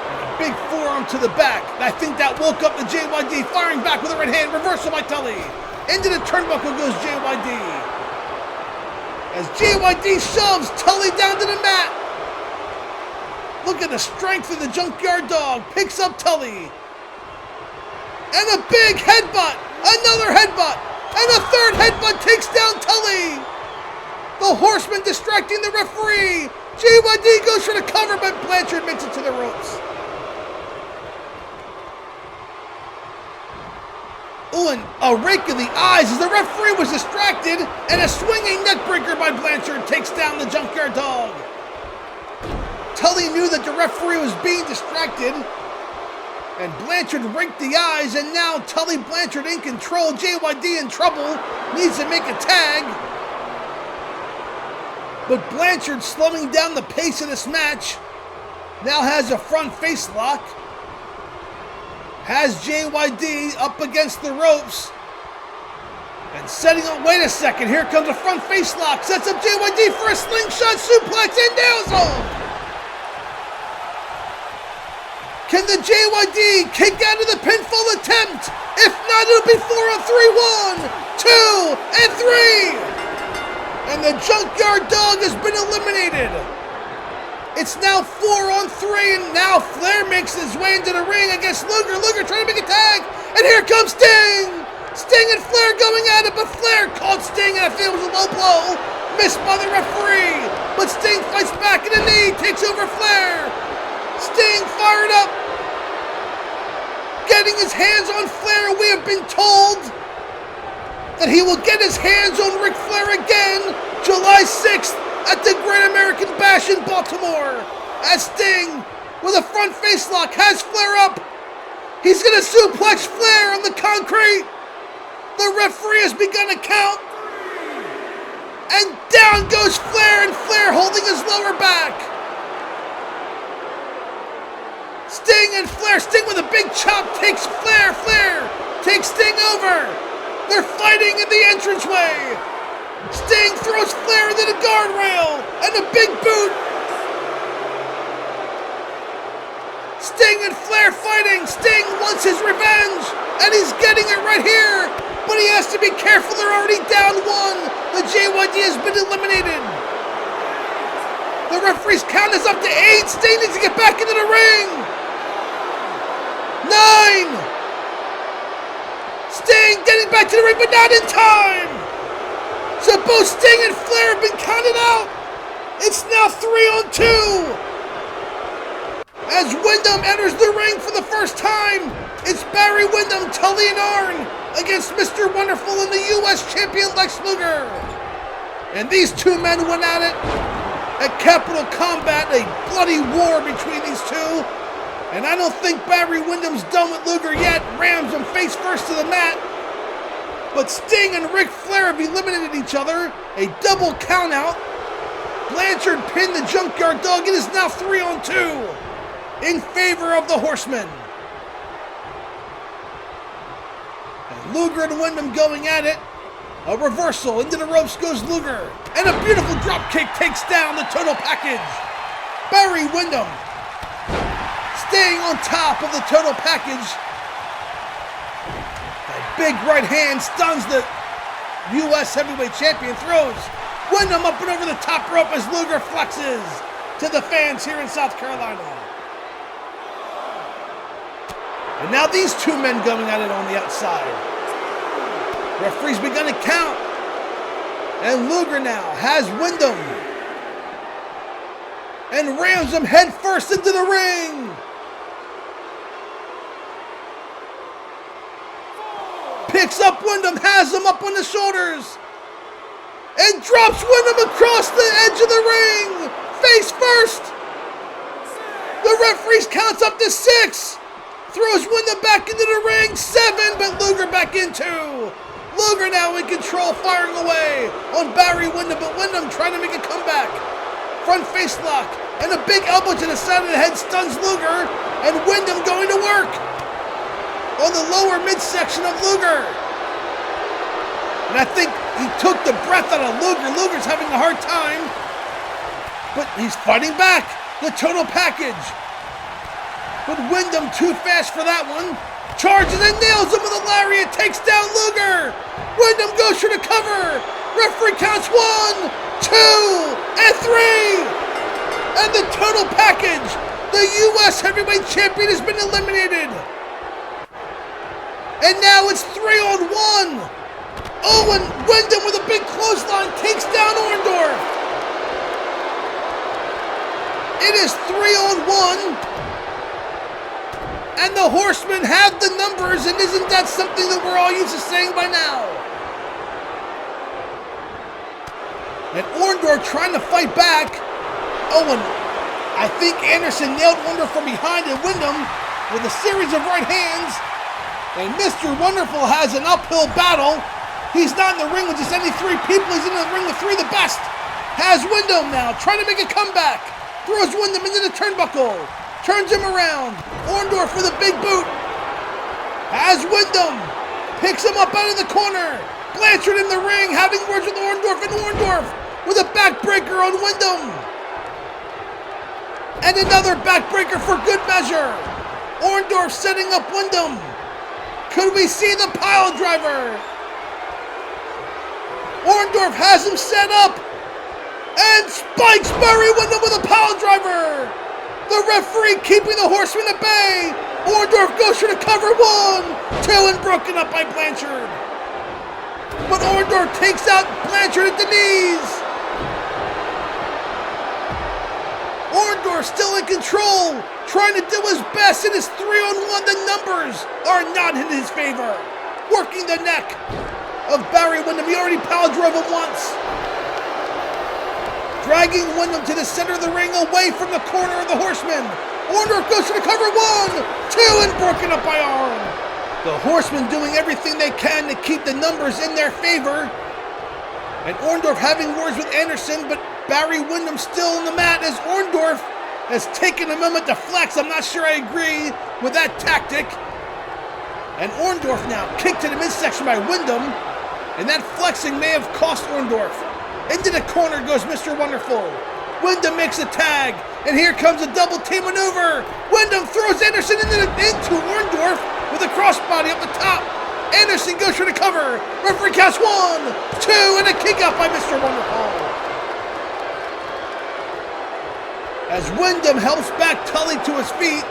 And a big forearm to the back. I think that woke up the JYD, firing back with a right hand. Reversal by Tully. Into the turnbuckle goes JYD. As JYD shoves Tully down to the mat. Look at the strength of the Junkyard Dog. Picks up Tully. And a big headbutt. Another headbutt. And a third headbutt takes down Tully. The Horsemen distracting the referee. JYD goes for the cover, but Blanchard makes it to the ropes. Oh, and a rake of the eyes as the referee was distracted, and a swinging neckbreaker by Blanchard takes down the Junkyard Dog. Tully knew that the referee was being distracted, and Blanchard raked the eyes, and now Tully Blanchard in control. JYD in trouble, needs to make a tag. But Blanchard slowing down the pace of this match now has a front face lock. Has JYD up against the ropes. And setting up, wait a second, here comes a front face lock. Sets up JYD for a slingshot suplex and nails him. Can the JYD kick out of the pinfall attempt? If not, it'll be 4 on 3. 1, 2, and 3. And the Junkyard Dog has been eliminated. It's now 4 on 3, and now Flair makes his way into the ring against Luger. Luger trying to make a tag, and here comes Sting. Sting and Flair going at it, but Flair caught Sting, and I feel it was a low blow. Missed by the referee, but Sting fights back in the knee, takes over Flair. Sting fired up, getting his hands on Flair. We have been told that he will get his hands on Ric Flair again July 6th at the Great American Bash in Baltimore. As Sting, with a front face lock, has Flair up. He's going to suplex Flair on the concrete. The referee has begun to count. And down goes Flair, and Flair holding his lower back. Sting and Flair. Sting with a big chop takes Flair. Flair takes Sting over. They're fighting in the entranceway. Sting throws Flair into the guardrail and a big boot. Sting and Flair fighting. Sting wants his revenge, and he's getting it right here. But he has to be careful. They're already down 1. The JYD has been eliminated. The referee's count is up to 8. Sting needs to get back into the ring. 9. Sting getting back to the ring, but not in time. So both Sting and Flair have been counted out. It's now 3 on 2. As Windham enters the ring for the first time, it's Barry Windham, Tully, and Arn against Mr. Wonderful and the U.S. champion Lex Luger. And these two men went at it at Capital Combat, a bloody war between these two. And I don't think Barry Windham's done with Luger yet. Rams him face first to the mat. But Sting and Ric Flair have eliminated each other. A double countout. Blanchard pinned the Junkyard Dog. It is now 3 on 2 in favor of the Horsemen. And Luger and Windham going at it. A reversal. Into the ropes goes Luger. And a beautiful drop kick takes down the total package. Barry Windham staying on top of the total package. A big right hand stuns the U.S. heavyweight champion. Throws Windham up and over the top rope as Luger flexes to the fans here in South Carolina. And now these two men going at it on the outside. Referee's begun to count. And Luger now has Windham. And rams him head first into the ring. Picks up Windham, has him up on the shoulders. And drops Windham across the edge of the ring. Face first. The referee counts up to 6. Throws Windham back into the ring. 7, but Luger back in 2. Luger now in control, firing away on Barry Windham, but Windham trying to make a comeback. Front face lock, and a big elbow to the side of the head stuns Luger, and Windham going to work on the lower midsection of Luger. And I think he took the breath out of Luger. Luger's having a hard time, but he's fighting back. The total package. But Windham too fast for that one. Charges and nails him with a lariat. Takes down Luger. Windham goes for the cover. Referee counts 1, 2, and 3. And the total package. The U.S. heavyweight champion has been eliminated. And now it's 3 on 1. Oh, and Windham with a big clothesline takes down Orndorff. It is 3 on 1. And the Horsemen have the numbers, and isn't that something that we're all used to saying by now? And Orndorff trying to fight back. Oh, and I think Anderson nailed Orndorff from behind, and Windham with a series of right hands. And Mr. Wonderful has an uphill battle. He's not in the ring with just any 3 people. He's in the ring with 3 of the best. Has Windham now trying to make a comeback. throws Windham into the turnbuckle, turns him around. Orndorff with a big boot. Has Windham, picks him up out of the corner. Blanchard in the ring, having words with Orndorff, and Orndorff with a backbreaker on Windham. And another backbreaker for good measure. Orndorff setting up Windham. Could we see the pile driver? Orndorff has him set up and spikes Barry Windham with a pile driver. The referee keeping the Horsemen at bay. Orndorff goes for the cover. 1, 2, and broken up by Blanchard. But Orndorff takes out Blanchard at the knees. Orndorff still in control, trying to do his best in his 3-on-1. The numbers are not in his favor. Working the neck of Barry Windham. He already power drove him once. Dragging Windham to the center of the ring away from the corner of the Horsemen. Orndorff goes for the cover. 1, 2, and broken up by Arn. The Horsemen doing everything they can to keep the numbers in their favor. And Orndorff having words with Anderson, but Barry Windham still on the mat as Orndorff has taken a moment to flex. I'm not sure I agree with that tactic. And Orndorff now kicked to the midsection by Windham, and that flexing may have cost Orndorff. Into the corner goes Mr. Wonderful. Windham makes a tag, and here comes a double team maneuver. Windham throws Anderson into Orndorff with a crossbody up the top. Anderson goes for the cover. Referee counts 1, 2, and a kick out by Mr. Wonderful. As Windham helps back Tully to his feet,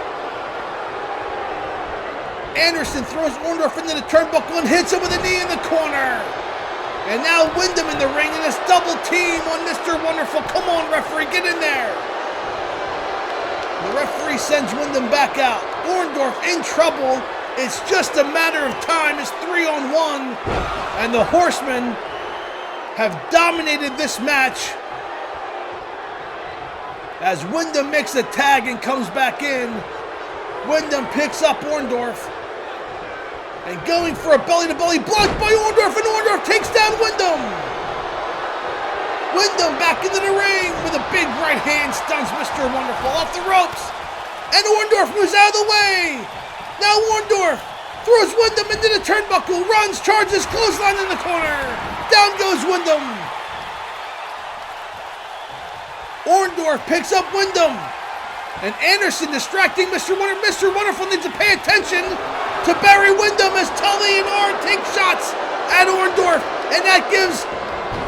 Anderson throws Orndorff into the turnbuckle and hits him with a knee in the corner. And now Windham in the ring in this double team on Mr. Wonderful. Come on, referee, get in there. The referee sends Windham back out. Orndorff in trouble. It's just a matter of time. It's 3-on-1. And the Horsemen have dominated this match. As Windham makes a tag and comes back in, Windham picks up Orndorff. And going for a belly-to-belly, blocked by Orndorff, and Orndorff takes down Windham. Windham back into the ring with a big right hand, stuns Mr. Wonderful off the ropes. And Orndorff moves out of the way. Now Orndorff throws Windham into the turnbuckle, runs, charges, clothesline in the corner. Down goes Windham. Orndorff picks up Windham. And Anderson distracting Mr. Wonderful. Mr. Wonderful needs to pay attention to Barry Windham as Tully and Arn take shots at Orndorff. And that gives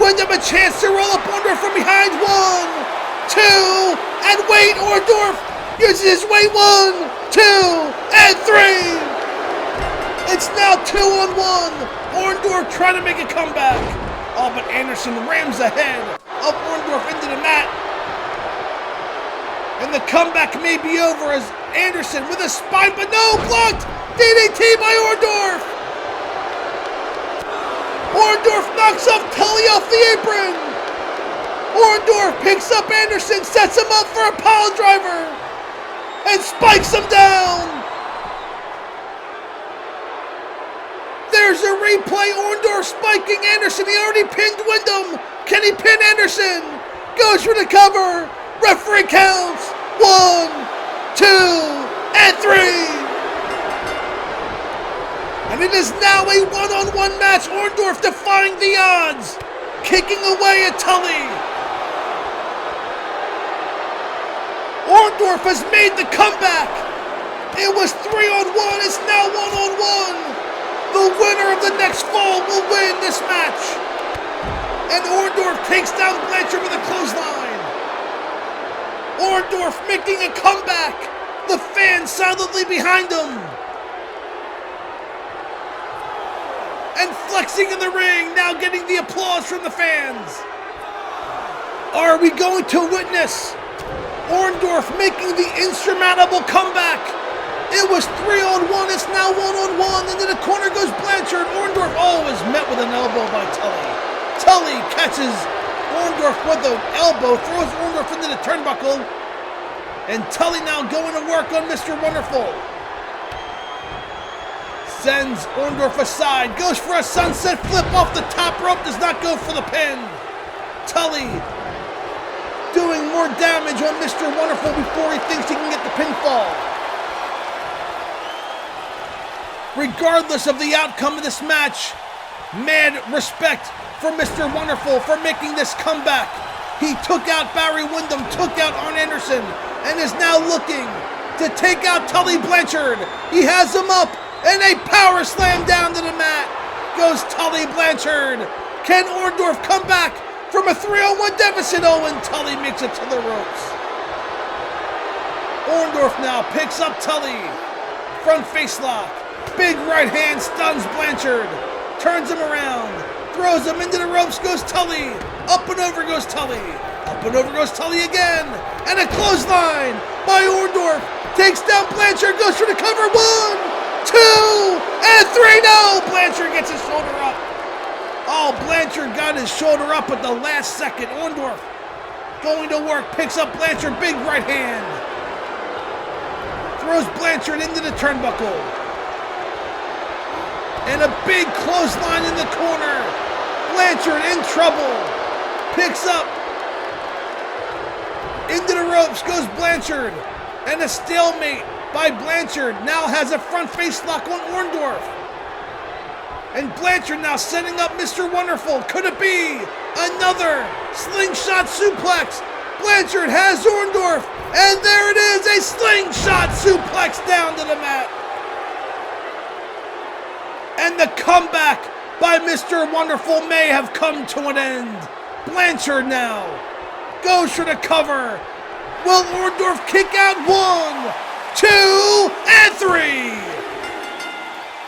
Windham a chance to roll up Orndorff from behind. 1, 2, and wait. Orndorff uses his weight. 1, 2, and 3. It's now 2-on-1. Orndorff trying to make a comeback. Oh, but Anderson rams ahead of Orndorff into the mat. And the comeback may be over as Anderson with a spine, but no, blocked! DDT by Orndorff! Orndorff knocks off Tully off the apron! Orndorff picks up Anderson, sets him up for a pile driver, and spikes him down! There's a replay, Orndorff spiking Anderson, he already pinned Windham! Can he pin Anderson? Goes for the cover! Referee counts 1, 2, and 3. And it is now a one-on-one match. Orndorff defying the odds, kicking away at Tully. Orndorff has made the comeback. It was 3-on-1. It's now 1-on-1. The winner of the next fall will win this match. And Orndorff takes down Blanchard with a clothesline. Orndorff making a comeback. The fans silently behind him. And flexing in the ring, now getting the applause from the fans. Are we going to witness Orndorff making the insurmountable comeback? It was 3-on-1, it's now 1-on-1. Into the corner goes Blanchard. Orndorff always met with an elbow by Tully. Tully catches Orndorff with the elbow, throws Orndorff into the turnbuckle, and Tully now going to work on Mr. Wonderful. Sends Orndorff aside, goes for a sunset flip off the top rope, does not go for the pin. Tully doing more damage on Mr. Wonderful before he thinks he can get the pinfall. Regardless of the outcome of this match, mad respect for Mr. Wonderful for making this comeback. He took out Barry Windham, took out Arn Anderson, and is now looking to take out Tully Blanchard. He has him up, and a power slam down to the mat. Goes Tully Blanchard. Can Orndorff come back from a 3-on-1 deficit? Oh, and Tully makes it to the ropes. Orndorff now picks up Tully. Front face lock. Big right hand stuns Blanchard. Turns him around. Throws him into the ropes. Goes Tully. Up and over goes Tully. Up and over goes Tully again. And a clothesline by Orndorff. Takes down Blanchard. Goes for the cover. 1, 2, and 3. No! Blanchard gets his shoulder up. Oh, Blanchard got his shoulder up at the last second. Orndorff going to work. Picks up Blanchard. Big right hand. Throws Blanchard into the turnbuckle. And a big clothesline in the corner. Blanchard in trouble. Picks up. Into the ropes goes Blanchard. And a stalemate by Blanchard. Now has a front face lock on Orndorff. And Blanchard now setting up Mr. Wonderful. Could it be another slingshot suplex? Blanchard has Orndorff. And there it is. A slingshot suplex down to the mat. And the comeback by Mr. Wonderful may have come to an end. Blanchard now goes for the cover. Will Orndorff kick out? 1, 2, and 3.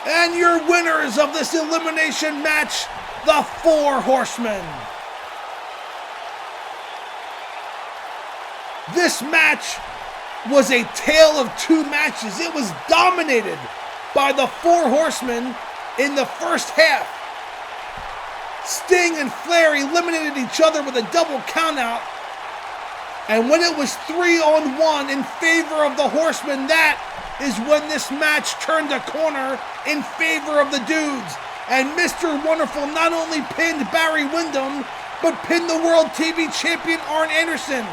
And your winners of this elimination match, the 4 Horsemen. This match was a tale of 2 matches. It was dominated by the 4 Horsemen in the first half. Sting and Flair eliminated each other with a double countout. And when it was 3-on-1 in favor of the Horsemen, that is when this match turned a corner in favor of the dudes. And Mr. Wonderful not only pinned Barry Windham, but pinned the World TV Champion Arn Anderson.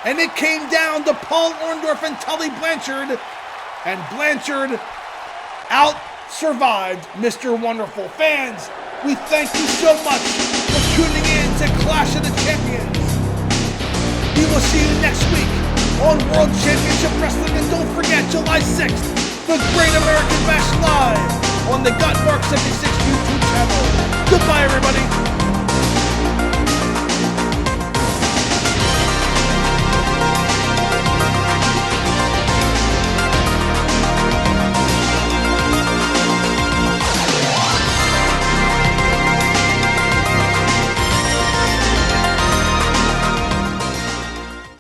And it came down to Paul Orndorff and Tully Blanchard. And Blanchard out-survived Mr. Wonderful. Fans, we thank you so much for tuning in to Clash of the Champions. We will see you next week on World Championship Wrestling. And don't forget, July 6th, the Great American Bash Live on the Gotmark76 YouTube channel. Goodbye, everybody.